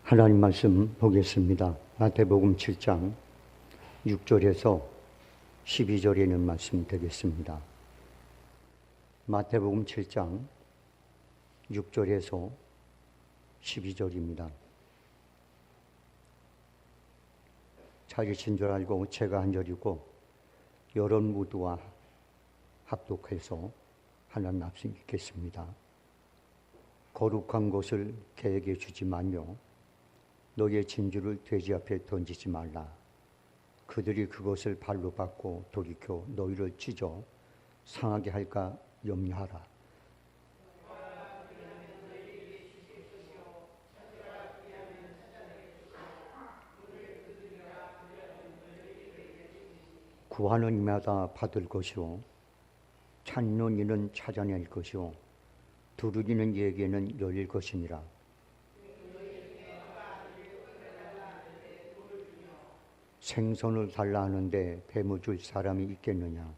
하나님 말씀 보겠습니다. 마태복음 7장 6절에서 12절에 있는 말씀 되겠습니다. 마태복음 7장 6절에서 12절입니다. 찾으신 줄 알고 제가 한 절이고 여론 모두와 합독해서 하나님 말씀 읽겠습니다. 거룩한 것을 개에게 주지 말며 너의 진주를 돼지 앞에 던지지 말라. 그들이 그것을 발로 받고 돌이켜 너희를 찢어 상하게 할까 염려하라. 구하는 이마다 받을 것이요 찾는 이는 찾아낼 것이요 두드리는 이에게는 열릴 것이니라. 생선을 달라 하는데 뱀을 줄 사람이 있겠느냐?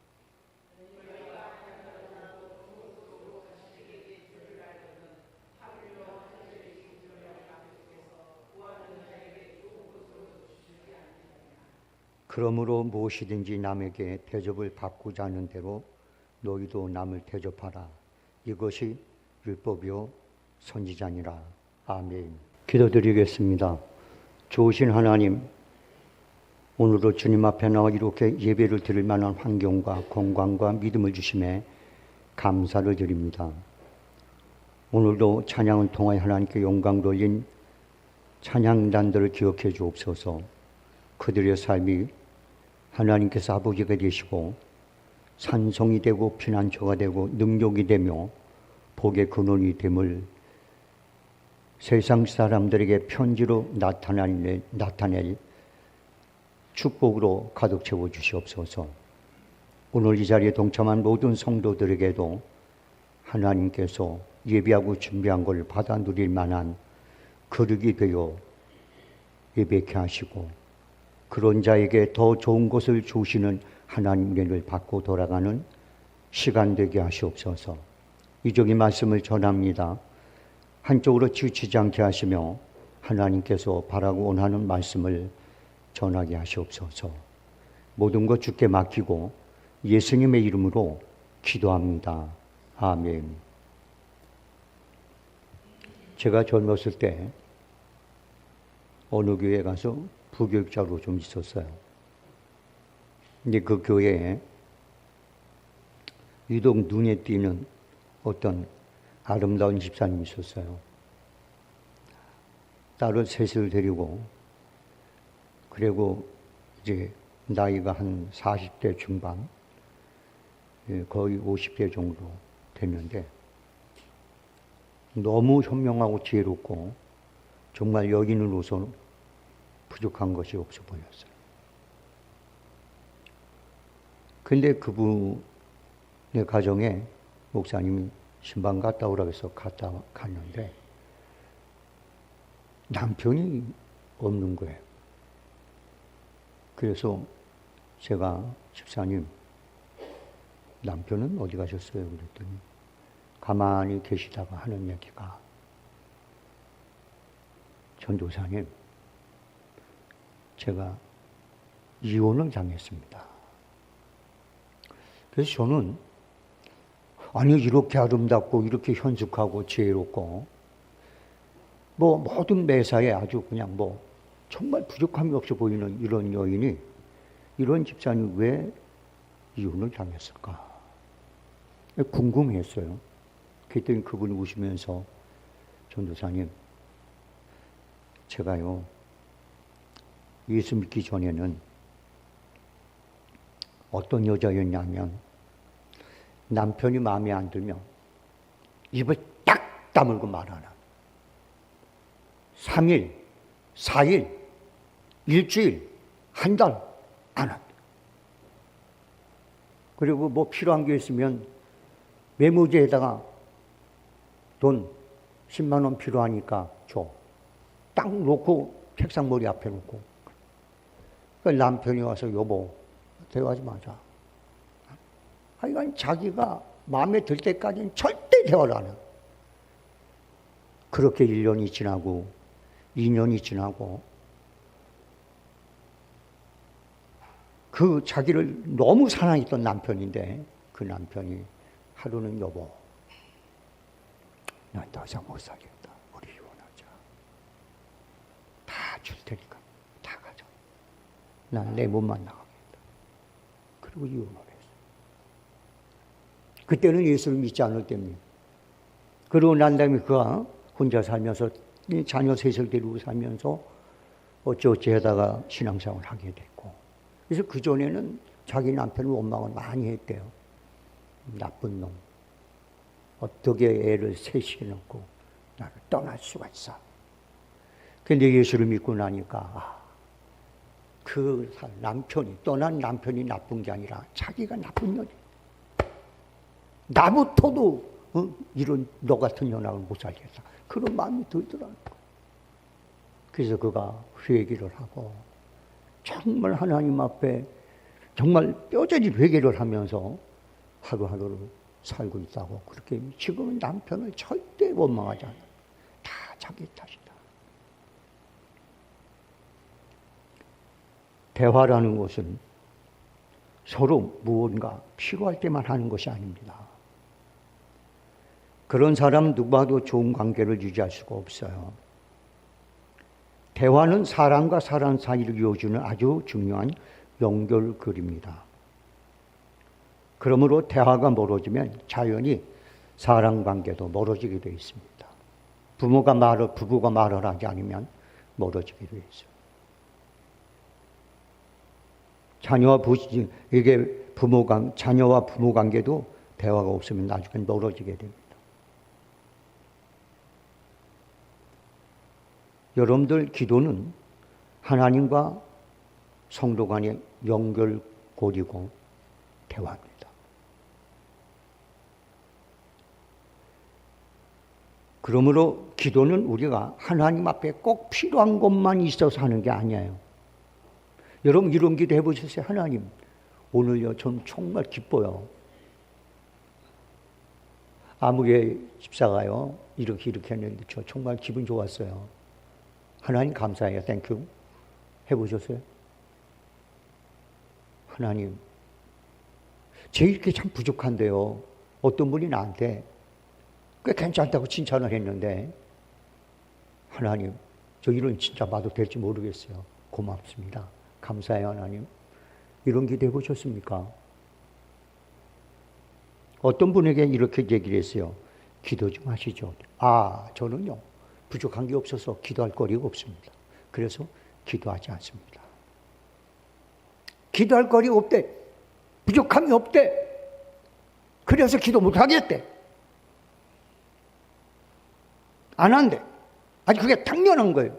그러므로 무엇이든지 남에게 대접을 받고자 하는 대로 너희도 남을 대접하라. 이것이 율법이요 선지자니라. 아멘. 기도드리겠습니다. 좋으신 하나님, 오늘도 주님 앞에 나와 이렇게 예배를 드릴 만한 환경과 건강과 믿음을 주심에 감사를 드립니다. 오늘도 찬양을 통하여 하나님께 영광 돌린 찬양단들을 기억해 주옵소서. 그들의 삶이 하나님께서 아버지가 되시고 산성이 되고 피난처가 되고 능력이 되며 복의 근원이 됨을 세상 사람들에게 편지로 나타낼 축복으로 가득 채워 주시옵소서. 오늘 이 자리에 동참한 모든 성도들에게도 하나님께서 예비하고 준비한 것을 받아 누릴 만한 그릇이 되어 예배케 하시고 그런 자에게 더 좋은 것을 주시는 하나님 은혜를 받고 돌아가는 시간 되게 하시옵소서. 이적인 말씀을 전합니다. 한쪽으로 치우치지 않게 하시며 하나님께서 바라고 원하는 말씀을 전하게 하시옵소서. 모든 것 주께 맡기고 예수님의 이름으로 기도합니다. 아멘. 제가 젊었을 때 어느 교회에 가서 부교육자로 좀 있었어요. 근데 그 교회에 유독 눈에 띄는 어떤 아름다운 집사님이 있었어요. 딸을 셋을 데리고 그리고 이제 나이가 한 40대 중반, 거의 50대 정도 됐는데 너무 현명하고 지혜롭고 정말 여인으로서 부족한 것이 없어 보였어요. 근데 그분의 가정에 목사님이 신방 갔다 오라고 해서 갔는데 남편이 없는 거예요. 그래서 제가 집사님, 남편은 어디 가셨어요? 그랬더니 가만히 계시다가 하는 얘기가 전도사님, 제가 이혼을 당했습니다. 그래서 저는 아니 이렇게 아름답고 이렇게 현숙하고 지혜롭고 뭐 모든 매사에 아주 그냥 뭐 정말 부족함이 없어 보이는 이런 여인이 이런 집사님이 왜 이혼을 당했을까? 궁금했어요. 그랬더니 그분이 웃으면서 전도사님, 제가요 예수 믿기 전에는 어떤 여자였냐면 남편이 마음에 안 들면 입을 딱 다물고 말하는 3일, 4일, 일주일, 한 달 안 한다. 그리고 뭐 필요한 게 있으면 메모지에다가 돈 10만 원 필요하니까 줘. 딱 놓고 책상 머리 앞에 놓고. 그러니까 남편이 와서 여보 대화하지 마자. 하여간 자기가 마음에 들 때까지는 절대 대화를 안 해요. 그렇게 1년이 지나고 2년이 지나고 그 자기를 너무 사랑했던 남편인데 그 남편이 하루는 여보, 난 더 이상 못 살겠다. 우리 이혼하자. 다 줄 테니까 다 가져. 난 내 몸만 나가겠다. 그리고 이혼을 했어요. 그때는 예수를 믿지 않을 때입니다. 그러고 난 다음에 그가 혼자 살면서 자녀 셋을 데리고 살면서 어찌어찌 하다가 신앙생활을 하게 됐고, 그래서 그전에는 자기 남편을 원망을 많이 했대요. 나쁜 놈. 어떻게 애를 셋이 놓고 나를 떠날 수가 있어. 그런데 예수를 믿고 나니까 그 남편이, 떠난 남편이 나쁜 게 아니라 자기가 나쁜 년이. 나부터도 이런 너 같은 연합을 못 살겠다. 그런 마음이 들더라고요. 그래서 그가 회개를 하고 정말 하나님 앞에 정말 뼈저리 회개를 하면서 하루하루를 살고 있다고. 그렇게 지금은 남편을 절대 원망하지 않아요. 다 자기 탓이다. 대화라는 것은 서로 무언가 필요할 때만 하는 것이 아닙니다. 그런 사람 누구와도 좋은 관계를 유지할 수가 없어요. 대화는 사람과 사람 사이를 이어주는 아주 중요한 연결고리입니다. 그러므로 대화가 멀어지면 자연히 사랑관계도 멀어지게 되어 있습니다. 부부가 말을 하지 않으면 멀어지게 되어 있어요. 자녀와 부모 관계도 대화가 없으면 나중에 멀어지게 됩니다. 여러분들 기도는 하나님과 성도 간의 연결고리고 대화입니다. 그러므로 기도는 우리가 하나님 앞에 꼭 필요한 것만 있어서 하는 게 아니에요. 여러분 이런 기도 해보셨어요? 하나님, 오늘요 전 정말 기뻐요. 아무개 집사가요 이렇게 했는데 저 정말 기분 좋았어요. 하나님 감사해요. 땡큐. 해보셨어요? 하나님, 제 이렇게 참 부족한데요. 어떤 분이 나한테 꽤 괜찮다고 칭찬을 했는데, 하나님, 저 이런 진짜 봐도 될지 모르겠어요. 고맙습니다. 감사해요, 하나님. 이런 기도 해보셨습니까? 어떤 분에게 이렇게 얘기를 했어요. 기도 좀 하시죠. 저는요, 부족한 게 없어서 기도할 거리가 없습니다. 그래서 기도하지 않습니다. 기도할 거리가 없대. 부족함이 없대. 그래서 기도 못 하겠대. 안 한대. 아니 그게 당연한 거예요.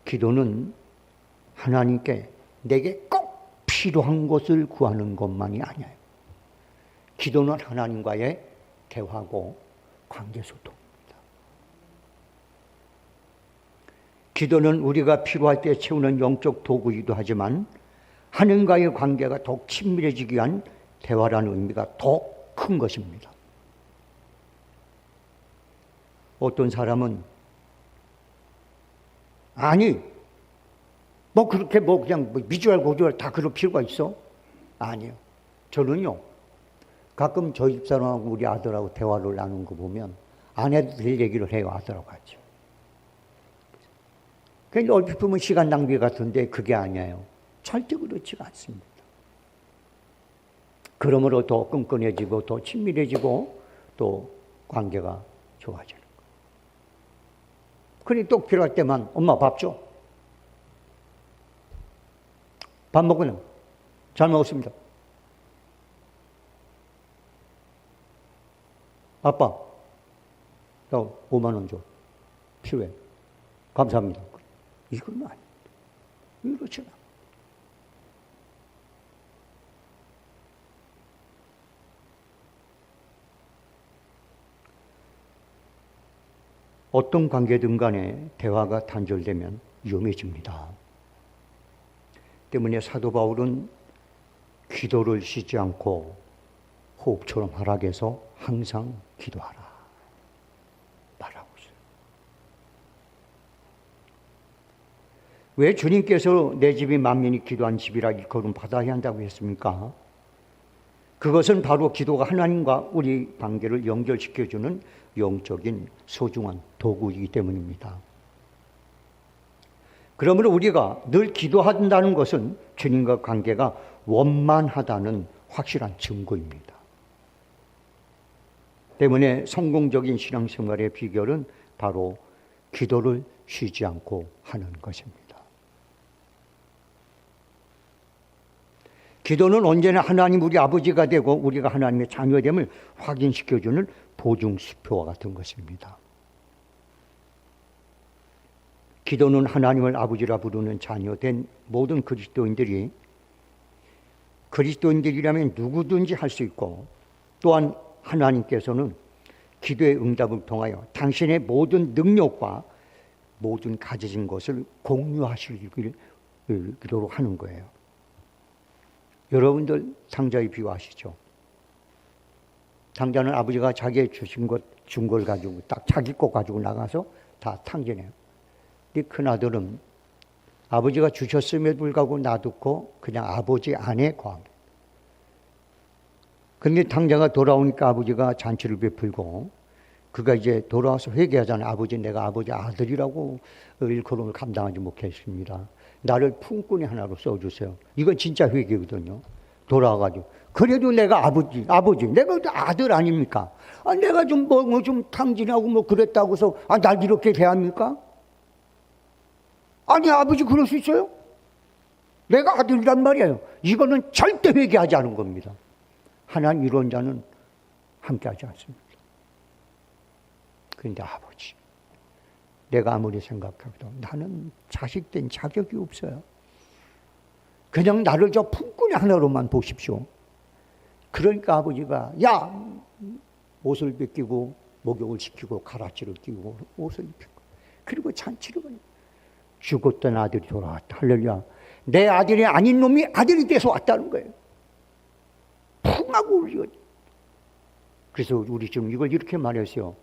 기도는 하나님께 내게 꼭 필요한 것을 구하는 것만이 아니에요. 기도는 하나님과의 대화고 관계소통입니다. 기도는 우리가 필요할 때 채우는 영적 도구이기도 하지만 하나님과의 관계가 더욱 친밀해지기 위한 대화라는 의미가 더 큰 것입니다. 어떤 사람은 그렇게 그냥 미주알 고주알 다 그럴 필요가 있어? 아니요. 저는요, 가끔 저희 집사람하고 우리 아들하고 대화를 나누는 거 보면 아내도 될 얘기를 해요, 아들하고 같이. 그러니까 얼핏 보면 시간 낭비 같은데 그게 아니에요. 절대 그렇지가 않습니다. 그러므로 더 끈끈해지고 더 친밀해지고 또 관계가 좋아지는 거예요. 그러니 또 필요할 때만 엄마 밥 줘. 밥 먹으면 잘 먹었습니다. 아빠, 나 5만 원 줘. 필요해. 감사합니다. 이건 아닙니다. 이렇지 않아. 어떤 관계든 간에 대화가 단절되면 위험해집니다. 때문에 사도 바울은 기도를 쉬지 않고 호흡처럼 하락해서 항상 기도하라 말하고 있어요. 왜 주님께서 내 집이 만민이 기도한 집이라 일컬음 받아야 한다고 했습니까? 그것은 바로 기도가 하나님과 우리 관계를 연결시켜주는 영적인 소중한 도구이기 때문입니다. 그러므로 우리가 늘 기도한다는 것은 주님과 관계가 원만하다는 확실한 증거입니다. 때문에 성공적인 신앙생활의 비결은 바로 기도를 쉬지 않고 하는 것입니다. 기도는 언제나 하나님 우리 아버지가 되고 우리가 하나님의 자녀됨을 확인시켜주는 보증수표와 같은 것입니다. 기도는 하나님을 아버지라 부르는 자녀된 모든 그리스도인들이라면 누구든지 할 수 있고, 또한 하나님께서는 기도의 응답을 통하여 당신의 모든 능력과 모든 가져진 것을 공유하시기를 기도로 하는 거예요. 여러분들 상자에 비유하시죠. 상자는 아버지가 자기의 준 걸 가지고 딱 자기 거 가지고 나가서 다 탕진해요. 네 큰아들은 아버지가 주셨음에도 불구하고 놔두고 그냥 아버지 안에 거합니다. 그런데 탕자가 돌아오니까 아버지가 잔치를 베풀고, 그가 이제 돌아와서 회개하잖아요. 아버지, 내가 아버지 아들이라고 일컬음을 감당하지 못했습니다. 나를 품꾼이 하나로 써주세요. 이건 진짜 회개거든요. 돌아와가지고 그래도 내가 아버지, 내가 아들 아닙니까? 내가 좀 좀 탕진하고 뭐 그랬다고 해서 날 이렇게 대합니까? 아니, 아버지 그럴 수 있어요? 내가 아들이란 말이에요. 이거는 절대 회개하지 않은 겁니다. 하나님 이런 자는 함께하지 않습니다. 그런데 아버지, 내가 아무리 생각해도 나는 자식 된 자격이 없어요. 그냥 나를 저 품꾼이 하나로만 보십시오. 그러니까 아버지가 옷을 벗기고 목욕을 시키고 가라지를 끼고 옷을 입히고 그리고 잔치를 벌이고, 죽었던 아들이 돌아왔다. 할렐루야. 내 아들이 아닌 놈이 아들이 돼서 왔다는 거예요. 풍하고 울려. 그래서 우리 지금 이걸 이렇게 말했어요.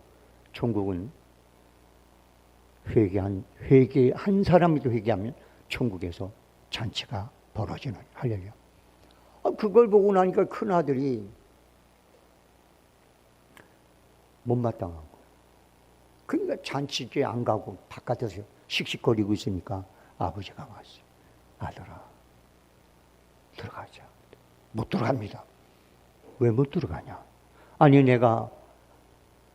천국은 회개한 사람이도 회개하면 천국에서 잔치가 벌어지는. 할렐루야. 그걸 보고 나니까 큰아들이 못마땅한 거예요. 그러니까 잔치에 안 가고 바깥에서 씩씩거리고 있으니까 아버지가 왔어요. 아들아, 들어가자. 못 들어갑니다. 왜 못 들어가냐? 아니, 내가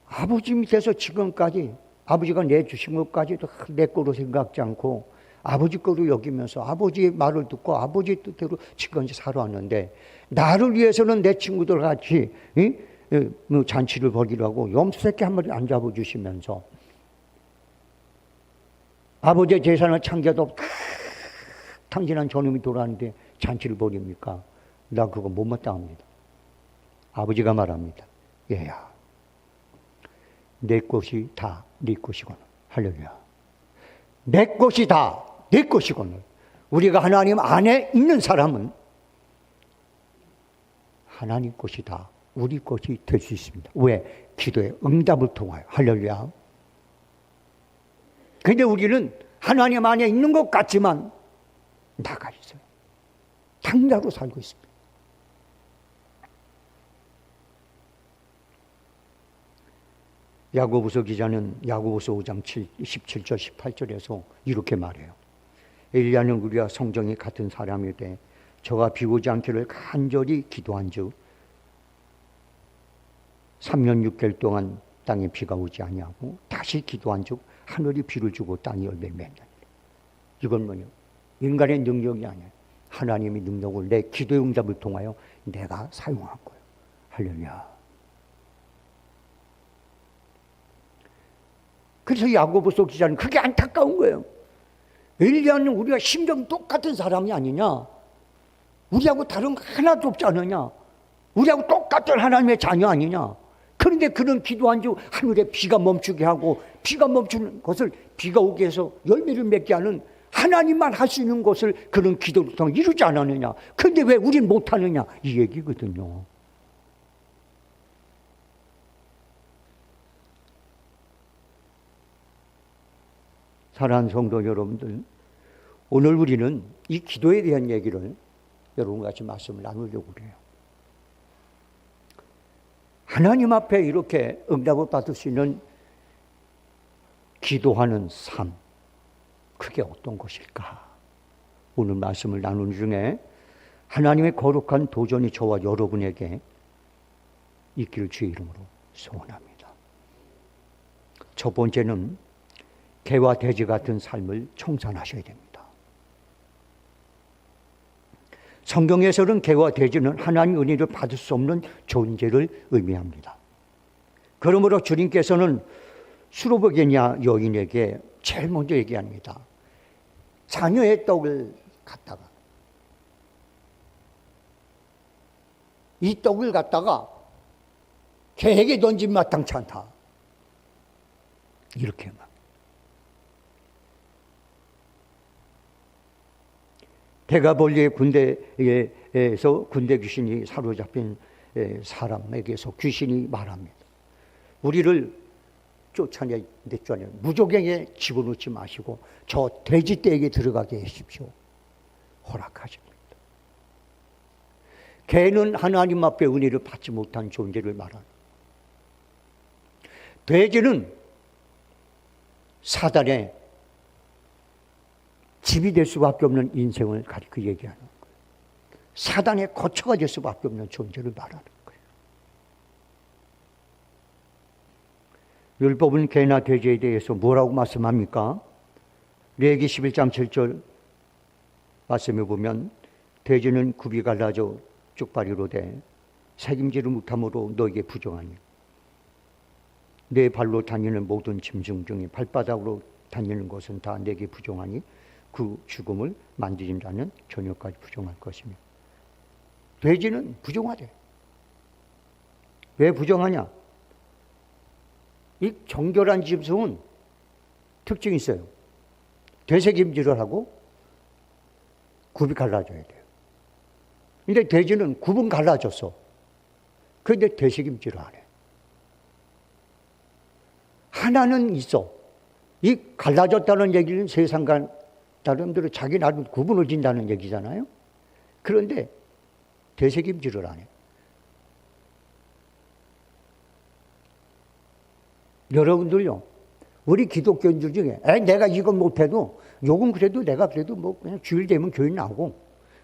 아버지 밑에서 지금까지 아버지가 내주신 것까지도 내 거로 생각지 않고 아버지 거로 여기면서 아버지의 말을 듣고 아버지 뜻대로 지금까지 살아왔는데, 나를 위해서는 내 친구들 같이 잔치를 벌이라고 염소새끼 한 마리 안 잡아주시면서 아버지의 재산을 챙겨도 탕진한 저놈이 돌아왔는데 잔치를 벌입니까? 나 그거 못마땅합니다. 아버지가 말합니다. 얘야, 내 것이 다 네 것이거늘. 할렐루야. 내 것이 다 내 것이거늘. 우리가 하나님 안에 있는 사람은 하나님 것이 다 우리 것이 될 수 있습니다. 왜? 기도의 응답을 통하여. 할렐루야. 그런데 우리는 하나님 안에 있는 것 같지만 나가 있어요. 당자로 살고 있습니다. 야고보서 기자는 야고보서 5장 17절 18절에서 이렇게 말해요. 엘리야는 우리와 성정이 같은 사람이되 저가 비 오지 않기를 간절히 기도한즉 3년 6개월 동안 땅에 비가 오지 아니하고 다시 기도한즉 하늘이 비를 주고 땅이 열매를 맺느니라. 이건 뭐냐? 인간의 능력이 아니에요. 하나님의 능력을 내 기도의 응답을 통하여 내가 사용한 거예요. 할렐루야. 그래서 야고보서 기자는 그게 안타까운 거예요. 엘리야는 우리가 심정 똑같은 사람이 아니냐? 우리하고 다른 거 하나도 없지 않느냐? 우리하고 똑같은 하나님의 자녀 아니냐? 그런데 그는 기도한 즉 하늘에 비가 멈추게 하고 비가 멈추는 것을 비가 오게 해서 열매를 맺게 하는 하나님만 할 수 있는 것을 그는 기도를 통해 이루지 않았느냐? 그런데 왜 우린 못하느냐? 이 얘기거든요. 사랑하는 성도 여러분들, 오늘 우리는 이 기도에 대한 얘기를 여러분과 같이 말씀을 나누려고 해요. 하나님 앞에 이렇게 응답을 받을 수 있는 기도하는 삶, 그게 어떤 것일까? 오늘 말씀을 나누는 중에 하나님의 거룩한 도전이 저와 여러분에게 있기를 주의 이름으로 소원합니다. 첫 번째는 개와 돼지 같은 삶을 청산하셔야 됩니다. 성경에서는 개와 돼지는 하나님의 은혜를 받을 수 없는 존재를 의미합니다. 그러므로 주님께서는 수로보게냐 여인에게 제일 먼저 얘기합니다. 자녀의 떡을 갖다가, 이 떡을 갖다가 개에게 던지면 마땅치 않다. 이렇게 막. 대가볼리의 군대에서 군대 귀신이 사로잡힌 사람에게서 귀신이 말합니다. 우리를 쫓아내잖아요. 무조갱에 집어넣지 마시고 저 돼지떼에게 들어가게 하십시오. 허락하십니다. 개는 하나님 앞에 은혜를 받지 못한 존재를 말하는, 돼지는 사단의 집이 될 수밖에 없는 인생을 가리켜 얘기하는 거예요. 사단의 거처가 될 수밖에 없는 존재를 말하는 거예요. 율법은 개나 돼지에 대해서 뭐라고 말씀합니까? 레위기 11장 7절 말씀해 보면 돼지는 굽이 갈라져 쪽발이로 돼 책임지를 못함으로 너에게 부정하니 내 발로 다니는 모든 짐승 중에 발바닥으로 다니는 것은 다 내게 부정하니 그 죽음을 만지는 자는 저녁까지 부정할 것이며. 돼지는 부정하대. 왜 부정하냐? 이 정결한 짐승은 특징이 있어요. 되새김질을 하고 굽이 갈라져야 돼요. 근데 돼지는 굽은 갈라졌어. 그런데 되새김질을 안 해. 하나는 있어. 이 갈라졌다는 얘기는 세상과 사람들은 자기 나름 구분을 진다는 얘기잖아요. 그런데 되새김질을 안 해. 여러분들요, 우리 기독교인들 중에 내가 이건 못해도 요건 그래도 내가 그래도 뭐 그냥 주일 되면 교회 나오고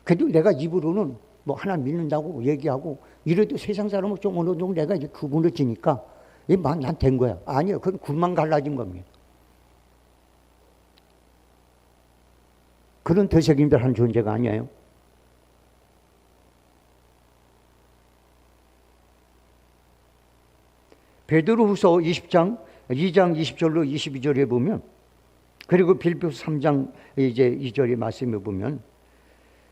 그래도 내가 입으로는 뭐 하나 믿는다고 얘기하고 이래도 세상 사람은 좀 어느 정도 내가 이제 구분을 지니까 난 된 거야. 아니요, 그건 굽만 갈라진 겁니다. 그런 되새김질한 존재가 아니에요. 베드로후서 2장 20절로 22절에 보면, 그리고 빌립보서 3장 이제 2절의 말씀에 보면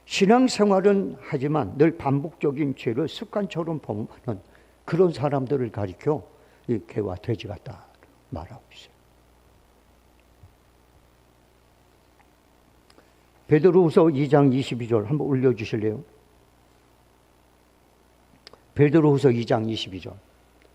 신앙생활은 하지만 늘 반복적인 죄를 습관처럼 범하는 그런 사람들을 가리켜 이 개와 돼지 같다 말하고 있어요. 베드로후서 2장 22절 한번 올려주실래요? 베드로후서 2장 22절.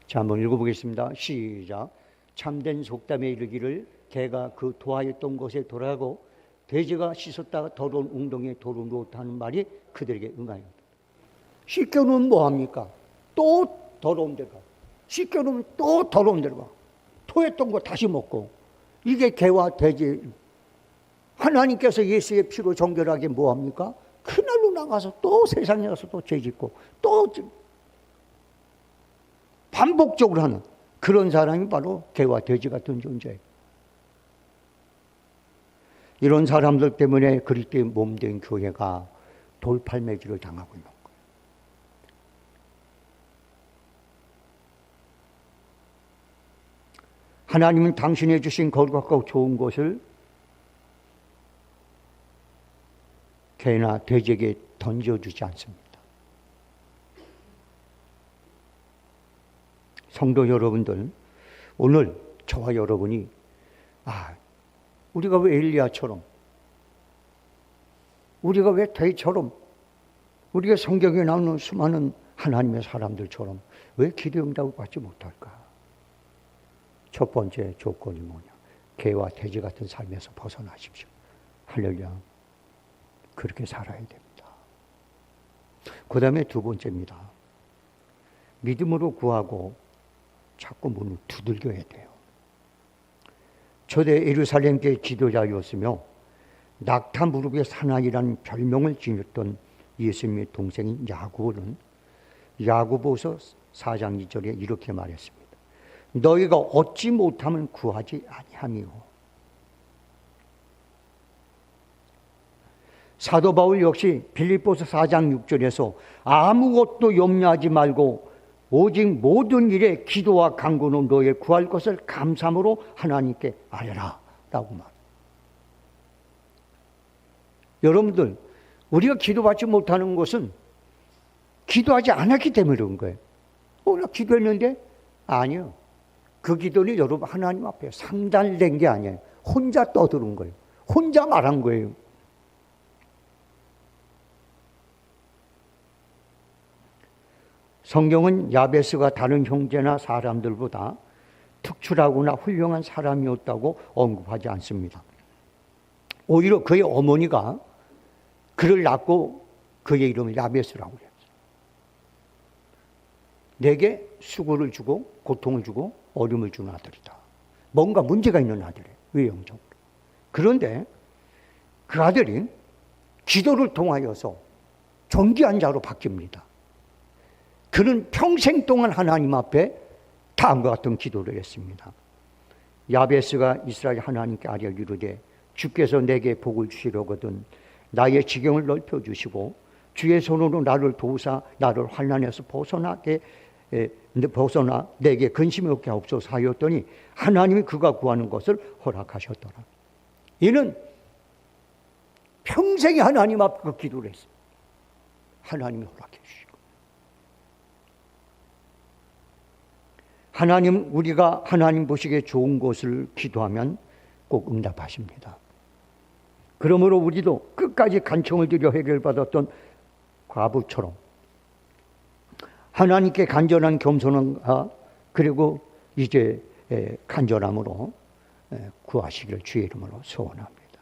자, 한번 읽어보겠습니다. 시작. 참된 속담에 이르기를 개가 그 도하였던 곳에 돌아가고 돼지가 씻었다가 더러운 웅덩이에 돌을 놓았다 하는 말이 그들에게 응하였다. 씻겨놓으면 뭐합니까? 또 더러운 데가. 씻겨놓으면 또 더러운 데로 가. 토했던 거 다시 먹고. 이게 개와 돼지. 하나님께서 예수의 피로 정결하게 뭐합니까? 그날로 나가서 또 세상에 가서 또 죄짓고 또 반복적으로 하는 그런 사람이 바로 개와 돼지 같은 존재예요. 이런 사람들 때문에 그리스도의 몸된 교회가 돌팔매질을 당하고 있는 거예요. 하나님은 당신이 주신 거룩하고 좋은 것을 개나 돼지에게 던져주지 않습니다. 성도 여러분들, 오늘 저와 여러분이 우리가 왜 엘리야처럼, 우리가 왜 돼지처럼, 우리가 성경에 나오는 수많은 하나님의 사람들처럼 왜 기도 응답을 받지 못할까? 첫 번째 조건이 뭐냐? 개와 돼지 같은 삶에서 벗어나십시오. 할렐루야. 그렇게 살아야 됩니다. 그 다음에 두 번째입니다. 믿음으로 구하고 자꾸 문을 두들겨야 돼요. 초대 예루살렘 교회 지도자였으며 낙타 무릎의 사나이라는 별명을 지녔던 예수님의 동생인 야고보는 야고보서 4장 2절에 이렇게 말했습니다. 너희가 얻지 못하면 구하지 아니하며. 사도 바울 역시 빌립보서 4장 6절에서 아무것도 염려하지 말고 오직 모든 일에 기도와 간구는 너의 구할 것을 감사함으로 하나님께 아뢰라 라고 말합니다. 여러분들, 우리가 기도받지 못하는 것은 기도하지 않았기 때문에 그런 거예요. 나 기도했는데? 아니요. 그 기도는 여러분 하나님 앞에 상달된 게 아니에요. 혼자 떠드는 거예요. 혼자 말한 거예요. 성경은 야베스가 다른 형제나 사람들보다 특출하거나 훌륭한 사람이었다고 언급하지 않습니다. 오히려 그의 어머니가 그를 낳고 그의 이름을 야베스라고 그랬어요. 내게 수고를 주고 고통을 주고 어려움을 주는 아들이다. 뭔가 문제가 있는 아들이에요. 외형적으로. 그런데 그 아들이 기도를 통하여서 존귀한 자로 바뀝니다. 그는 평생 동안 하나님 앞에 다음과 같은 기도를 했습니다. 야베스가 이스라엘 하나님께 아뢰 이르되 주께서 내게 복을 주시려거든 나의 지경을 넓혀주시고 주의 손으로 나를 도우사 나를 환난에서 벗어나 내게 근심이 없게 하옵소서 하였더니 하나님이 그가 구하는 것을 허락하셨더라. 이는 평생에 하나님 앞에 그 기도를 했습니다. 하나님이 허락해 주시고. 우리가 하나님 보시기에 좋은 것을 기도하면 꼭 응답하십니다. 그러므로 우리도 끝까지 간청을 들여 해결받았던 과부처럼 하나님께 간절한 겸손함과 그리고 이제 간절함으로 구하시기를 주의 이름으로 소원합니다.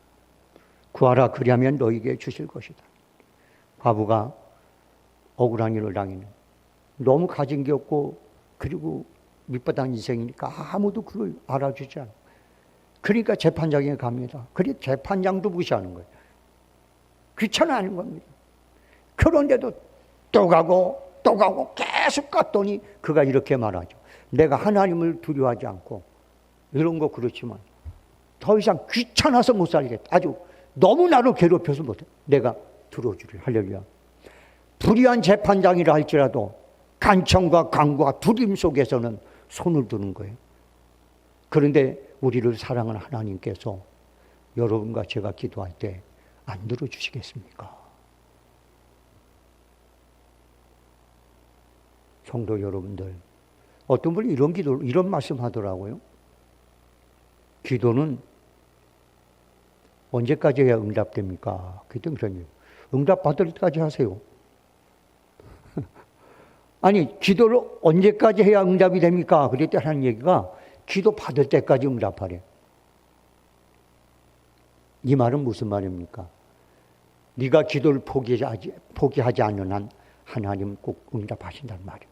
구하라 그리하면 너희에게 주실 것이다. 과부가 억울한 일을 당했는 너무 가진 게 없고 그리고 밑바닥 인생이니까 아무도 그걸 알아주지 않아요. 그러니까 재판장에 갑니다. 그래 재판장도 무시하는 거예요. 귀찮아하는 겁니다. 그런데도 또 가고 계속 갔더니 그가 이렇게 말하죠. 내가 하나님을 두려워하지 않고 이런 거 그렇지만 더 이상 귀찮아서 못 살겠다. 아주 너무 나를 괴롭혀서 못해. 내가 들어주리. 할렐루야. 불의한 재판장이라 할지라도 간청과 간구와 두림 속에서는 손을 드는 거예요. 그런데 우리를 사랑하는 하나님께서 여러분과 제가 기도할 때 안 들어주시겠습니까? 성도 여러분들, 어떤 분이 이런 말씀 하더라고요. 기도는 언제까지 해야 응답됩니까? 그랬더니 그러니 응답받을 때까지 하세요. 아니, 기도를 언제까지 해야 응답이 됩니까? 그랬더니 하는 얘기가 기도 받을 때까지 응답하래. 이 말은 무슨 말입니까? 네가 기도를 포기하지 않는 한 하나님은 꼭 응답하신다는 말입니다.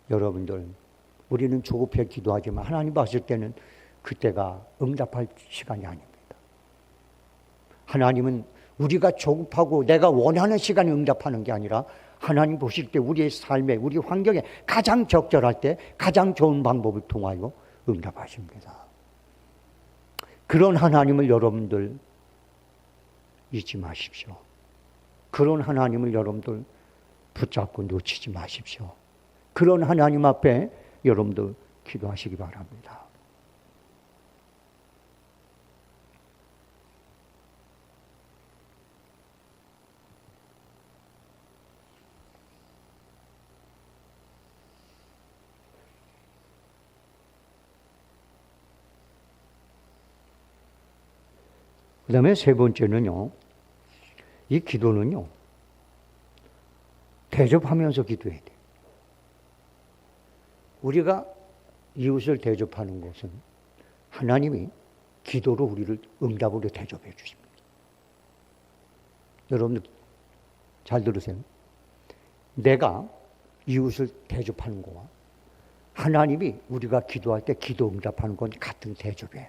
여러분들, 우리는 조급해 기도하지만 하나님 봤을 때는 그때가 응답할 시간이 아닙니다. 하나님은 우리가 조급하고 내가 원하는 시간에 응답하는 게 아니라 하나님 보실 때 우리의 삶에, 우리 환경에 가장 적절할 때 가장 좋은 방법을 통하여 응답하십니다. 그런 하나님을 여러분들 잊지 마십시오. 그런 하나님을 여러분들 붙잡고 놓치지 마십시오. 그런 하나님 앞에 여러분들 기도하시기 바랍니다. 그 다음에 세 번째는요, 이 기도는요, 대접하면서 기도해야 돼요. 우리가 이웃을 대접하는 것은 하나님이 기도로 우리를 응답으로 대접해 주십니다. 여러분들 잘 들으세요. 내가 이웃을 대접하는 거와 하나님이 우리가 기도할 때 기도 응답하는 건 같은 대접이에요.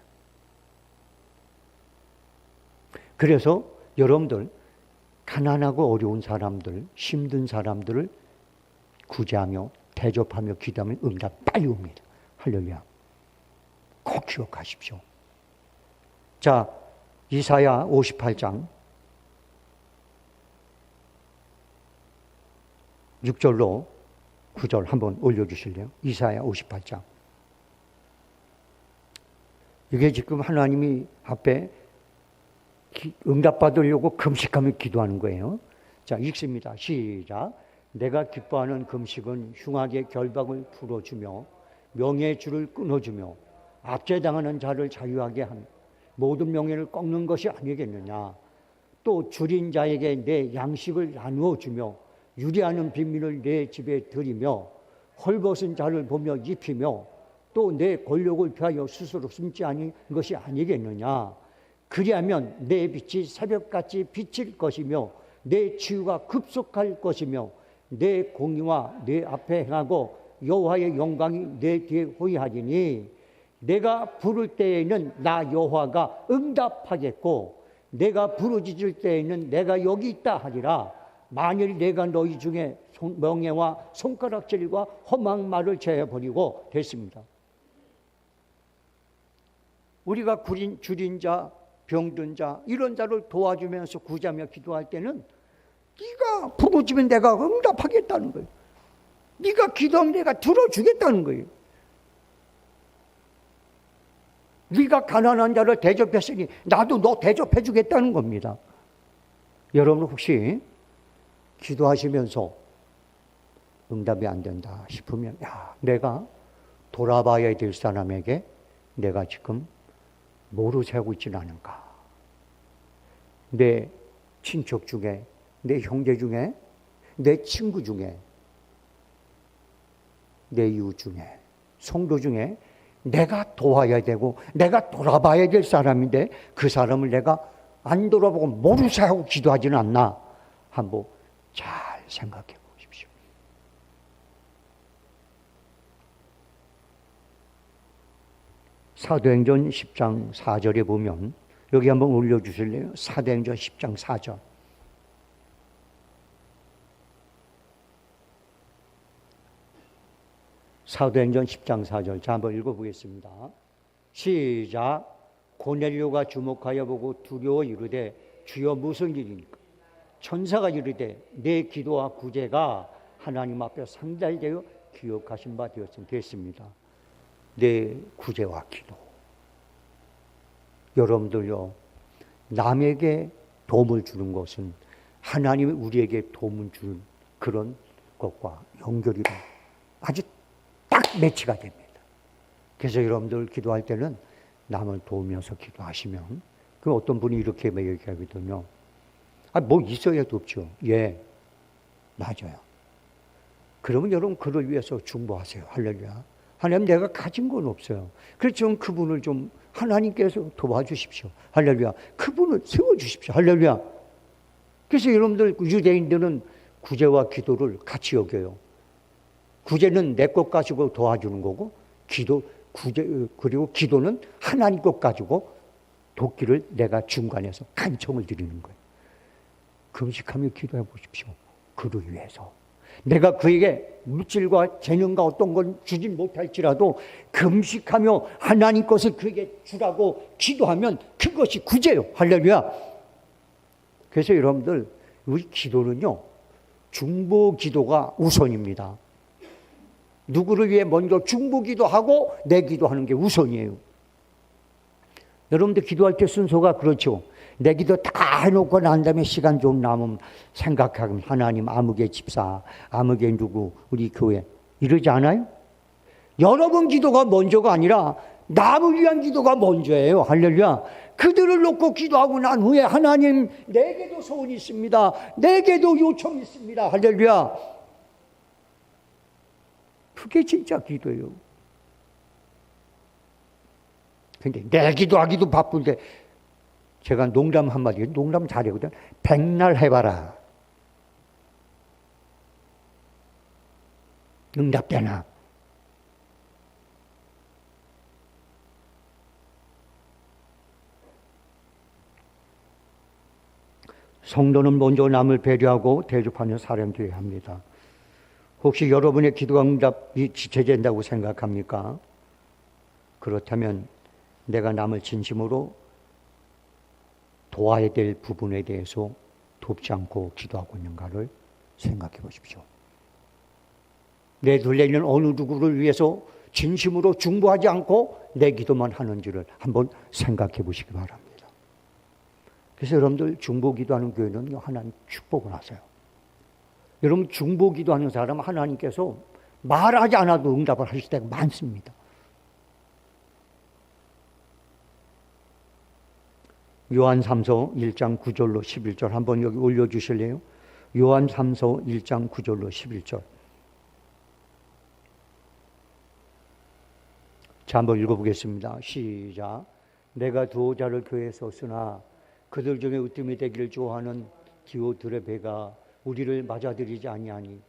그래서 여러분들 가난하고 어려운 사람들, 힘든 사람들을 구제하며 대접하며 기도하면 응답 빨리 옵니다. 할렐루야. 꼭 기억하십시오. 자, 이사야 58장 6절로 9절 한번 올려주실래요? 이사야 58장. 이게 지금 하나님이 앞에 응답받으려고 금식하며 기도하는 거예요. 자, 읽습니다. 시작. 내가 기뻐하는 금식은 흉악의 결박을 풀어주며 명예의 줄을 끊어주며 압제당하는 자를 자유하게 하며 모든 명예를 꺾는 것이 아니겠느냐. 또 줄인 자에게 내 양식을 나누어 주며 유리하는 빈민을 내 집에 들이며 헐벗은 자를 보며 입히며 또 내 권력을 피하여 스스로 숨지 않은 것이 아니겠느냐. 그리하면 내 빛이 새벽같이 비칠 것이며 내 치유가 급속할 것이며 내 공의와 내 앞에 행하고 여호와의 영광이 내 뒤에 호위하리니 내가 부를 때에는 나 여호와가 응답하겠고 내가 부르짖을 때에는 내가 여기 있다 하리라. 만일 내가 너희 중에 명예와 손가락질과 험한 말을 제해버리고 됐습니다. 우리가 줄인 자, 병든 자 이런 자를 도와주면서 구제하며 기도할 때는 네가 부르짖으면 내가 응답하겠다는 거예요. 네가 기도하면 내가 들어주겠다는 거예요. 네가 가난한 자를 대접했으니 나도 너 대접해 주겠다는 겁니다. 여러분 혹시 기도하시면서 응답이 안 된다 싶으면 내가 돌아봐야 될 사람에게 내가 지금 뭐로 세우고 있지는 않은가. 내 친척 중에, 내 형제 중에, 내 친구 중에, 내 이웃 중에, 성도 중에 내가 도와야 되고 내가 돌아봐야 될 사람인데 그 사람을 내가 안 돌아보고 뭐로 세우고 기도하지는 않나. 한번 잘 생각해 보십시오. 사도행전 10장 4절에 보면 여기 한번 올려주실래요? 사도행전 10장 4절. 사도행전 10장 4절. 자, 한번 읽어보겠습니다. 시작. 고넬료가 주목하여 보고 두려워 이르되 주여 무슨 일입니까? 천사가 이르되 내 기도와 구제가 하나님 앞에 상달되어 기억하신 바 되었으면 됐습니다. 내 구제와 기도. 여러분들요, 남에게 도움을 주는 것은 하나님이 우리에게 도움을 주는 그런 것과 연결이 아주 딱 매치가 됩니다. 그래서 여러분들 기도할 때는 남을 도우면서 기도하시면 그 어떤 분이 이렇게 얘기하거든요. 뭐 있어야도 없죠. 예, 맞아요. 그러면 여러분 그를 위해서 중보하세요. 할렐루야. 하나님 내가 가진 건 없어요. 그렇지만 그분을 좀 하나님께서 도와주십시오. 할렐루야. 그분을 세워주십시오. 할렐루야. 그래서 여러분들 유대인들은 구제와 기도를 같이 여겨요. 구제는 내 것 가지고 도와주는 거고 그리고 기도는 하나님 것 가지고 돕기를 내가 중간에서 간청을 드리는 거예요. 금식하며 기도해 보십시오. 그를 위해서. 내가 그에게 물질과 재능과 어떤 걸 주진 못할지라도 금식하며 하나님 것을 그에게 주라고 기도하면 그것이 구제요. 할렐루야. 그래서 여러분들 우리 기도는요, 중보 기도가 우선입니다. 누구를 위해 먼저 중보 기도하고 내 기도하는 게 우선이에요. 여러분들 기도할 때 순서가 그렇죠. 내 기도 다 해놓고 난 다음에 시간 좀 남으면 생각하면 하나님 아무개 집사, 아무개 누구, 우리 교회 이러지 않아요? 여러분 기도가 먼저가 아니라 남을 위한 기도가 먼저예요. 할렐루야. 그들을 놓고 기도하고 난 후에 하나님 내게도 소원이 있습니다. 내게도 요청이 있습니다. 할렐루야. 그게 진짜 기도예요. 근데 내 기도하기도 바쁜데 제가 농담 한마디, 농담 잘하거든. 백날 해봐라. 응답되나? 성도는 먼저 남을 배려하고 대접하는 사람이 되어야 합니다. 혹시 여러분의 기도가 응답이 지체된다고 생각합니까? 그렇다면 내가 남을 진심으로 도와야 될 부분에 대해서 돕지 않고 기도하고 있는가를 생각해 보십시오. 내 둘레 있는 어느 누구를 위해서 진심으로 중보하지 않고 내 기도만 하는지를 한번 생각해 보시기 바랍니다. 그래서 여러분들 중보 기도하는 교회는 하나님 축복을 하세요. 여러분 중보 기도하는 사람 하나님께서 말하지 않아도 응답을 하실 때가 많습니다. 요한 3서 1장 9절로 11절 한번 여기 올려주실래요? 요한 3서 1장 9절로 11절. 자, 한번 읽어보겠습니다. 시작. 내가 두어 자를 교회에 썼으나 그들 중에 으뜸이 되기를 좋아하는 디오드레베가 우리를 맞아들이지 아니하니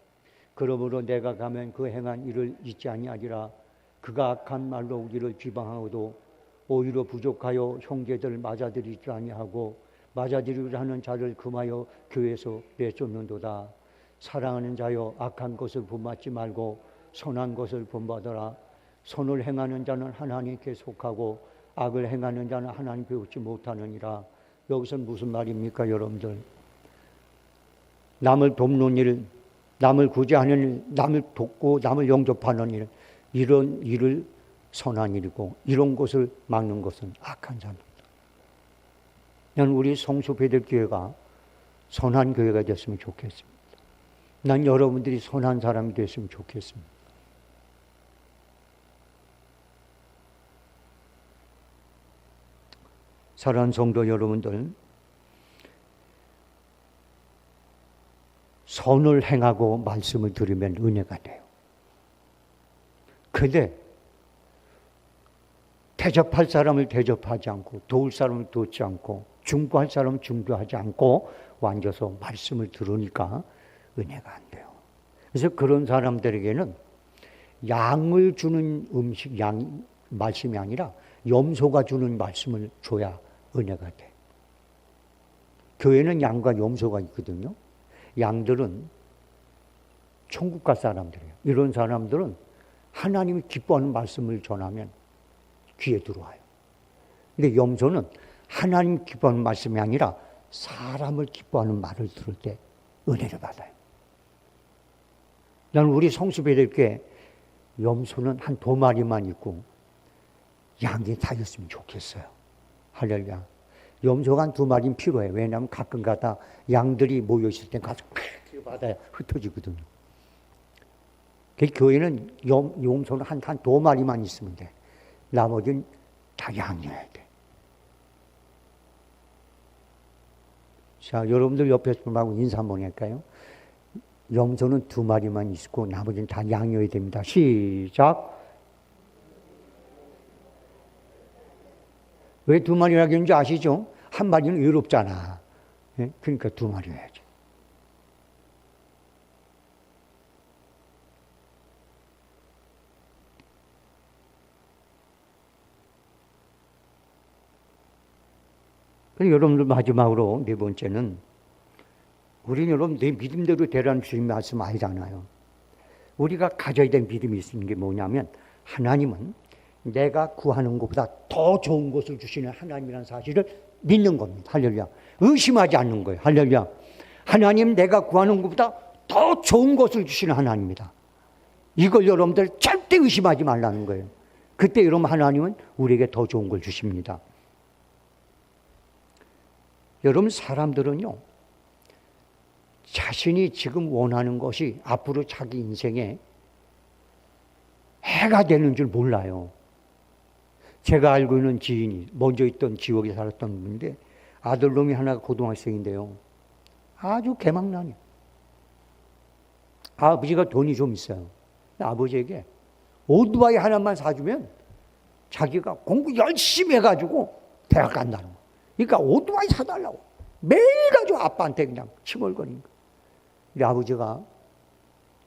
그러므로 내가 가면 그 행한 일을 잊지 아니하리라. 그가 악한 말로 우리를 비방하고도 오히려 부족하여 형제들 맞아들이지 아니하고 맞아들이려 하는 자를 금하여 교회에서 내쫓는도다. 사랑하는 자여 악한 것을 본받지 말고 선한 것을 본받아라. 선을 행하는 자는 하나님께 속하고 악을 행하는 자는 하나님 배우지 못하느니라. 여기서 무슨 말입니까, 여러분들? 남을 돕는 일, 남을 구제하는 일, 남을 돕고 남을 영접하는 일, 이런 일을 선한 일이고 이런 것을 막는 것은 악한 자입니다. 난 우리 성수배들교회가 선한 교회가 됐으면 좋겠습니다. 난 여러분들이 선한 사람이 됐으면 좋겠습니다. 사랑하는 성도 여러분들, 선을 행하고 말씀을 들으면 은혜가 돼요. 근데 대접할 사람을 대접하지 않고 도울 사람을 돕지 않고 중보할 사람을 중보하지 않고 앉아서 말씀을 들으니까 은혜가 안 돼요. 그래서 그런 사람들에게는 양을 주는 음식, 말씀이 아니라 염소가 주는 말씀을 줘야 은혜가 돼. 교회는 양과 염소가 있거든요. 양들은 천국가 사람들이에요. 이런 사람들은 하나님이 기뻐하는 말씀을 전하면 귀에 들어와요. 근데 염소는 하나님 기뻐하는 말씀이 아니라 사람을 기뻐하는 말을 들을 때 은혜를 받아요. 나는 우리 성수배들께 염소는 한 2마리만 있고 양이 다 있으면 좋겠어요. 할렐루야. 염소가 한 2마리는 필요해요. 왜냐하면 가끔 가다 양들이 모여있을 때 가서 크게 받아야 흩어지거든요. 교회는 염소는 한 2마리만 있으면 돼. 나머지는 다 양이어야 돼. 자, 여러분들 옆에서 분하고 인사 한번 할까요? 염소는 2마리만 있고 나머지는 다 양이어야 됩니다. 시작. 왜 2마리라고 했는지 아시죠? 한 마리는 외롭잖아. 예? 그러니까 2마리여야지. 그리고 여러분들 마지막으로 4번째는 우리는 여러분 내 믿음대로 되라는 주님 말씀 아니잖아요. 우리가 가져야 될 믿음이 있는 게 뭐냐면 하나님은 내가 구하는 것보다 더 좋은 것을 주시는 하나님이라는 사실을 믿는 겁니다. 할렐루야. 의심하지 않는 거예요. 할렐루야. 하나님 내가 구하는 것보다 더 좋은 것을 주시는 하나님입니다. 이걸 여러분들 절대 의심하지 말라는 거예요. 그때 여러분 하나님은 우리에게 더 좋은 걸 주십니다. 여러분 사람들은요, 자신이 지금 원하는 것이 앞으로 자기 인생에 해가 되는 줄 몰라요. 제가 알고 있는 지인이 먼저 있던 지역에 살았던 분인데 아들놈이 하나가 고등학생인데요. 아주 개망나네요. 아버지가 돈이 좀 있어요. 아버지에게 오토바이 하나만 사주면 자기가 공부 열심히 해가지고 대학 간다는 거. 그러니까 오토바이 사달라고 매일 가지고 아빠한테 그냥 칭얼거리는 거예요. 우리 아버지가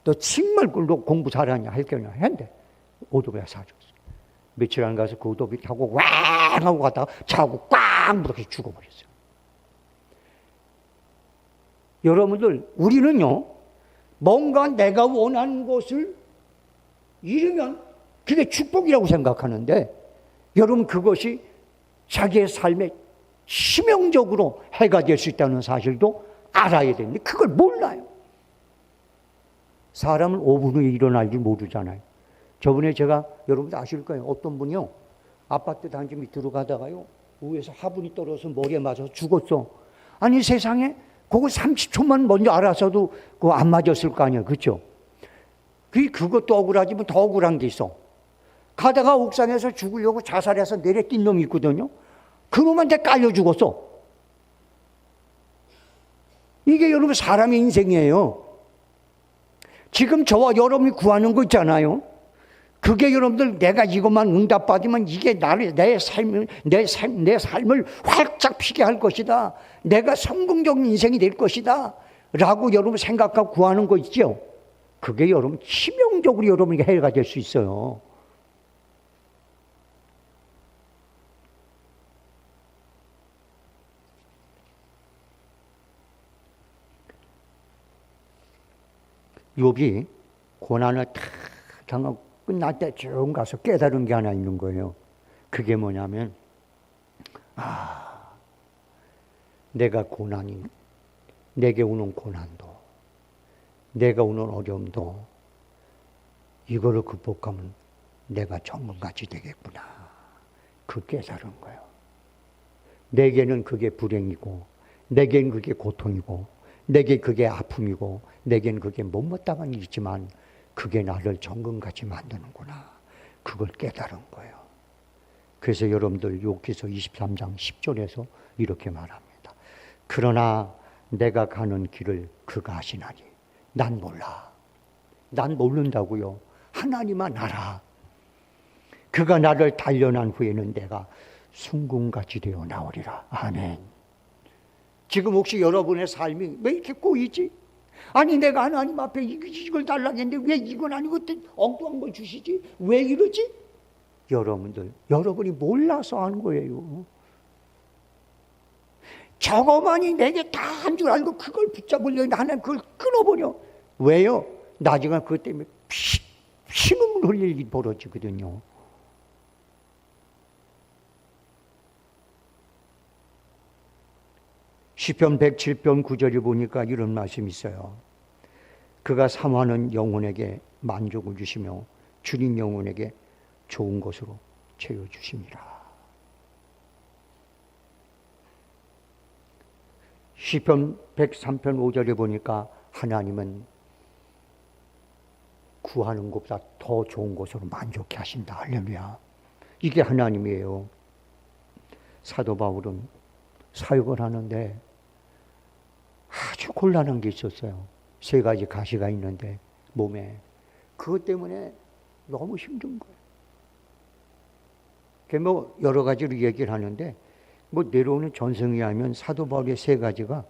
너 정말 너 공부 잘하냐 할 거냐 했는데 오토바이 사줬어요. 며칠 안 가서 그 오토바이 타고 왕 하고 갔다가 차고 꽉 묻어서 죽어버렸어요. 여러분들, 우리는요, 뭔가 내가 원하는 것을 이루면 그게 축복이라고 생각하는데, 여러분, 그것이 자기의 삶에 치명적으로 해가 될 수 있다는 사실도 알아야 되는데, 그걸 몰라요. 사람은 5분 후에 일어날 줄 모르잖아요. 저번에 제가, 여러분들 아실 거예요. 어떤 분이요, 아파트 단지 밑으로 가다가요, 위에서 화분이 떨어져서 머리에 맞아서 죽었어. 아니, 세상에 그거 30초만 먼저 알아서도 그거 안 맞았을 거 아니에요. 그렇죠? 그것도 억울하지만 더 억울한 게 있어. 가다가 옥상에서 죽으려고 자살해서 내려 뛴 놈이 있거든요. 그놈한테 깔려 죽었어. 이게 여러분 사람의 인생이에요. 지금 저와 여러분이 구하는 거 있잖아요. 그게 여러분들 내가 이것만 응답받으면 이게 내 삶을 활짝 피게 할 것이다. 내가 성공적인 인생이 될 것이다. 라고 여러분 생각하고 구하는 거 있죠. 그게 여러분 치명적으로 여러분에게 해가 될 수 있어요. 욥이 고난을 다 당하고 끝날 때 쭉 가서 깨달은 게 하나 있는 거예요. 그게 뭐냐면, 내가 고난이, 내게 오는 고난도, 내가 오는 어려움도 이거를 극복하면 내가 천국같이 되겠구나. 그 깨달은 거예요. 내게는 그게 불행이고, 내게는 그게 고통이고, 내게 그게 아픔이고, 내게는 그게 못마땅한 일이지만 그게 나를 정금같이 만드는구나. 그걸 깨달은 거예요. 그래서 여러분들 욥기서 23장 10절에서 이렇게 말합니다. 그러나 내가 가는 길을 그가 아시나니 난 몰라. 난 모른다고요. 하나님만 알아. 그가 나를 단련한 후에는 내가 순금같이 되어 나오리라. 아멘. 지금 혹시 여러분의 삶이 왜 이렇게 꼬이지? 아니 내가 하나님 앞에 이걸 달라고 했는데 왜 이건 아니고 엉뚱한 걸 주시지? 왜 이러지? 여러분이 몰라서 하는 거예요. 저거만이 내게 다 한 줄 알고 그걸 붙잡으려고 하나님 그걸 끊어버려. 왜요? 나중에 그것 때문에 피눈물 흘릴 일이 벌어지거든요. 시편 107편 9절에 보니까 이런 말씀이 있어요. 그가 사모하는 영혼에게 만족을 주시며 주님 영혼에게 좋은 것으로 채워주십니다. 시편 103편 5절에 보니까 하나님은 구하는 것보다 더 좋은 것으로 만족해 하신다. 할렐루야. 이게 하나님이에요. 사도 바울은 사역을 하는데 아주 곤란한 게 있었어요. 3가지 가시가 있는데 몸에 그것 때문에 너무 힘든 거예요. 뭐 여러 가지로 얘기를 하는데 뭐 내려오는 전승에 하면 사도 바울의 3가지가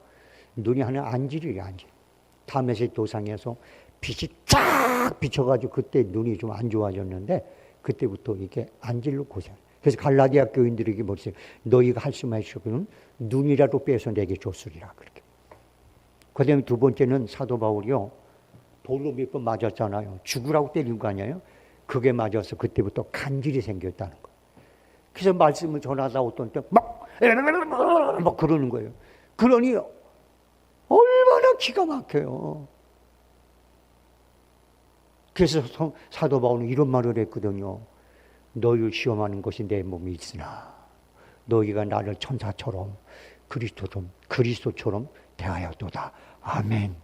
눈이 하나 안질이에요. 안질. 다메섹 도상에서 빛이 쫙 비쳐가지고 그때 눈이 좀 안 좋아졌는데 그때부터 이게 안질로 고생. 그래서 갈라디아 교인들에게 뭐랬어요? 너희가 할 수만 있으면 눈이라도 빼서 내게 줬으리라. 그렇게. 그 다음에 2번째는 사도 바울이요. 돌로 몇 번 맞았잖아요. 죽으라고 때린 거 아니에요? 그게 맞아서 그때부터 간질이 생겼다는 거예요. 그래서 말씀을 전하다 어떤 때 막 그러는 거예요. 그러니 얼마나 기가 막혀요. 그래서 사도 바울은 이런 말을 했거든요. 너희를 시험하는 것이 내 몸이 있으나 너희가 나를 천사처럼 그리스도처럼 대하였도다. 아멘.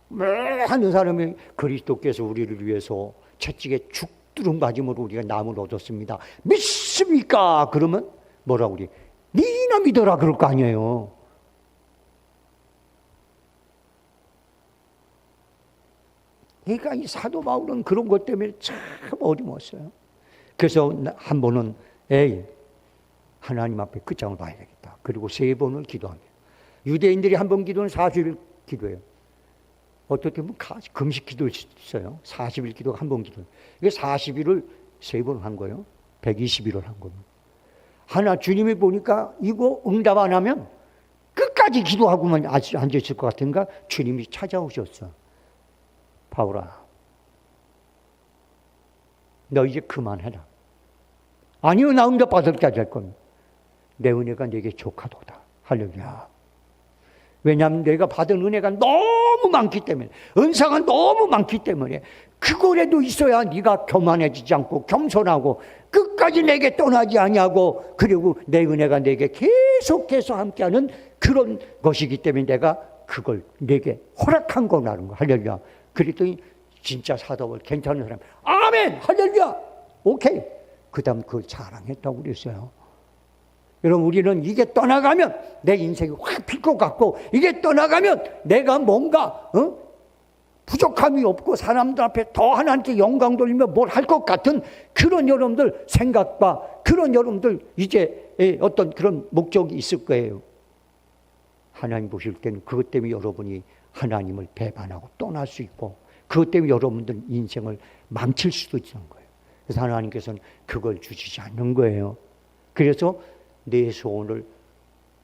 매 하는 사람이 그리스도께서 우리를 위해서 채찍에 죽두름 맞음으로 우리가 남을 얻었습니다. 믿습니까? 그러면 뭐라고 그래? 니나 믿어라 그럴 거 아니에요. 그러니까 이 사도 바울은 그런 것 때문에 참 어려웠어요. 그래서 한 번은 하나님 앞에 끝장을 봐야 되겠다. 그리고 3번을 기도합니다. 유대인들이 한 번 기도는 40일 기도해요. 어떨 때는 금식 기도를 써요. 40일 기도가 한 번 기도해요. 이게 40일을 3번 한 거예요. 120일을 한 거예요. 하나 주님이 보니까 이거 응답 안 하면 끝까지 기도하고만 앉아있을 것 같은가 주님이 찾아오셨어. 바울아, 너 이제 그만해라. 아니요, 나 응답 받을 때까지 할 겁니다. 내 은혜가 네게 족하도다. 할렐루야. 왜냐하면 내가 받은 은혜가 너무 많기 때문에, 은사가 너무 많기 때문에 그거라도 있어야 네가 교만해지지 않고 겸손하고 끝까지 내게 떠나지 아니하고, 그리고 내 은혜가 내게 계속해서 함께하는 그런 것이기 때문에 내가 그걸 내게 허락한 거라는 거. 할렐루야. 그랬더니 진짜 사도를 괜찮은 사람, 아멘, 할렐루야, 오케이. 그 다음 그걸 자랑했다고 그랬어요. 여러분, 우리는 이게 떠나가면 내 인생이 확 필 것 같고, 이게 떠나가면 내가 뭔가 부족함이 없고 사람들 앞에 더 하나님께 영광 돌리며 뭘 할 것 같은 그런 여러분들 생각과 그런 여러분들 이제 어떤 그런 목적이 있을 거예요. 하나님 보실 때는 그것 때문에 여러분이 하나님을 배반하고 떠날 수 있고, 그것 때문에 여러분들 인생을 망칠 수도 있는 거예요. 그래서 하나님께서는 그걸 주시지 않는 거예요. 그래서 내 소원을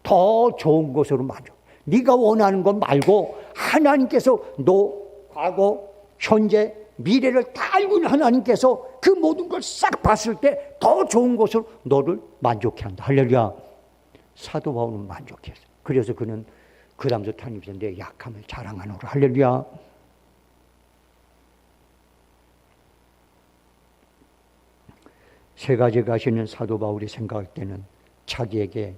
더 좋은 것으로 만져. 네가 원하는 것 말고 하나님께서 너 과거, 현재, 미래를 다 알고 있는 하나님께서 그 모든 걸 싹 봤을 때 더 좋은 것으로 너를 만족해 한다. 할렐루야. 사도 바울은 만족했어요. 그래서 그는 그 다음부터 타님께서 내 약함을 자랑하노라. 할렐루야. 세 가지 가시는 사도 바울이 생각할 때는 자기에게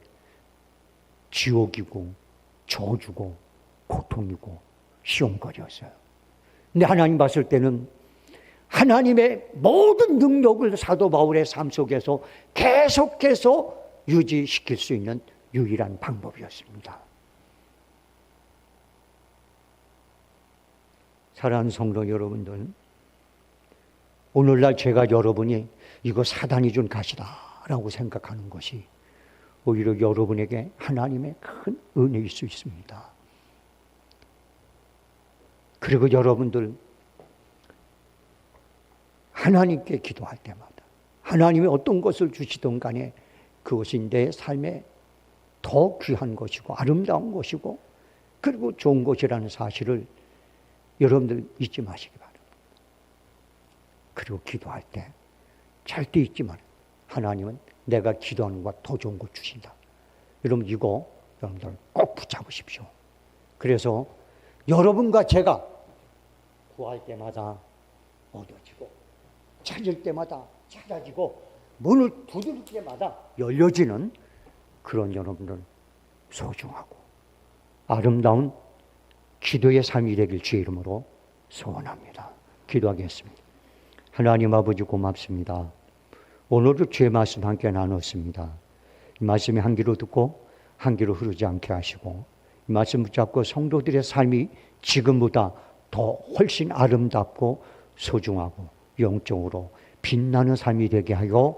지옥이고 저주고 고통이고 시험거리였어요. 근데 하나님 봤을 때는 하나님의 모든 능력을 사도 바울의 삶 속에서 계속해서 유지시킬 수 있는 유일한 방법이었습니다. 사랑하는 성도 여러분들, 오늘날 제가 여러분이 이거 사단이 준 가시다 라고 생각하는 것이 오히려 여러분에게 하나님의 큰 은혜일 수 있습니다. 그리고 여러분들 하나님께 기도할 때마다 하나님이 어떤 것을 주시든 간에 그것이 내 삶에 더 귀한 것이고 아름다운 것이고 그리고 좋은 것이라는 사실을 여러분들 잊지 마시기 바랍니다. 그리고 기도할 때 절대 잊지 말아요. 하나님은 내가 기도하는 것보다 더 좋은 걸 주신다. 여러분 이거 여러분들 꼭 붙잡으십시오. 그래서 여러분과 제가 구할 때마다 얻어지고 찾을 때마다 찾아지고 문을 두드릴 때마다 열려지는 그런 여러분들 소중하고 아름다운 기도의 삶이 되길 주의 이름으로 소원합니다. 기도하겠습니다. 하나님 아버지 고맙습니다. 오늘도 주의 말씀 함께 나눴습니다. 이 말씀이 한 귀로 듣고 한 귀로 흐르지 않게 하시고 이 말씀 붙잡고 성도들의 삶이 지금보다 더 훨씬 아름답고 소중하고 영적으로 빛나는 삶이 되게 하여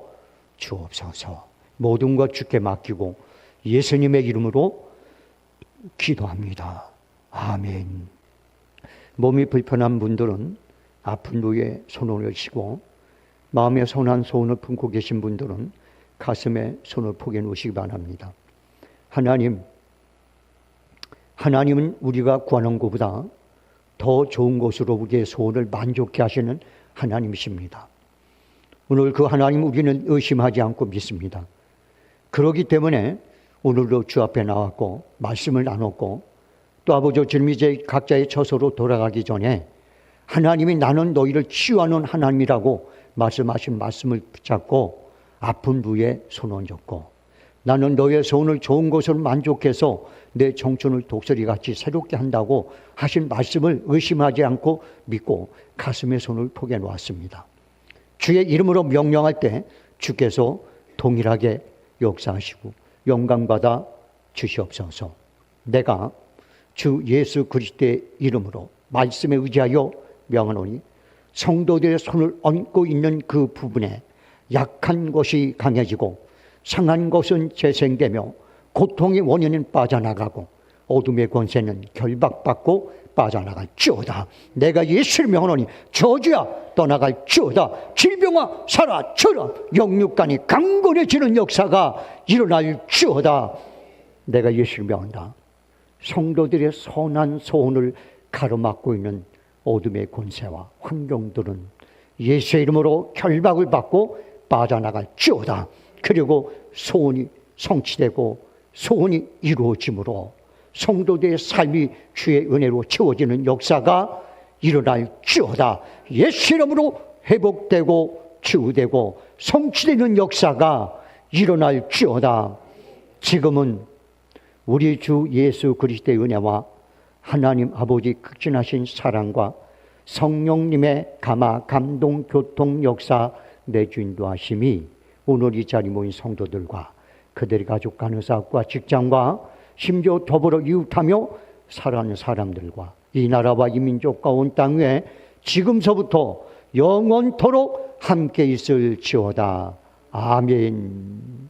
주옵소서. 모든 것 주께 맡기고 예수님의 이름으로 기도합니다. 아멘. 몸이 불편한 분들은 아픈 부위에 손을 올리시고 마음에 선한 소원을 품고 계신 분들은 가슴에 손을 포개 놓으시기 바랍니다. 하나님은 우리가 구하는 것보다 더 좋은 것으로 우리의 소원을 만족해 하시는 하나님이십니다. 오늘 그 하나님 우리는 의심하지 않고 믿습니다. 그렇기 때문에 오늘도 주 앞에 나왔고 말씀을 나눴고 또 아버지 주님 이제 각자의 처소로 돌아가기 전에 하나님이 나는 너희를 치유하는 하나님이라고 말씀하신 말씀을 붙잡고 아픈 부위에 손 얹었고 나는 너의 소원을 좋은 것으로 만족해서 내 청춘을 독수리같이 새롭게 한다고 하신 말씀을 의심하지 않고 믿고 가슴에 손을 포개 놓았습니다. 주의 이름으로 명령할 때 주께서 동일하게 역사하시고 영광받아 주시옵소서. 내가 주 예수 그리스도의 이름으로 말씀에 의지하여 명하노니 성도들의 손을 얹고 있는 그 부분에 약한 것이 강해지고 상한 것은 재생되며 고통의 원인은 빠져나가고 어둠의 권세는 결박받고 빠져나갈지어다. 내가 예수를 명하노니 저주야 떠나갈지어다. 질병아 사라져라. 영육간이 강건해지는 역사가 일어날지어다. 내가 예수를 명한다. 성도들의 선한 소원을 가로막고 있는 어둠의 권세와 환경들은 예수의 이름으로 결박을 받고 빠져나갈지어다. 그리고 소원이 성취되고 소원이 이루어지므로 성도들의 삶이 주의 은혜로 채워지는 역사가 일어날지어다. 예수 이름으로 회복되고 치유되고 성취되는 역사가 일어날지어다. 지금은 우리 주 예수 그리스도의 은혜와 하나님 아버지 극진하신 사랑과 성령님의 감화, 감동, 교통, 역사, 내주 인도하심이 오늘 이 자리 모인 성도들과 그들의 가족, 간호사과 직장과 심지어 더불어 이웃하며 살아가는 사람들과 이 나라와 이 민족과 온 땅 위에 지금서부터 영원토록 함께 있을지어다. 아멘.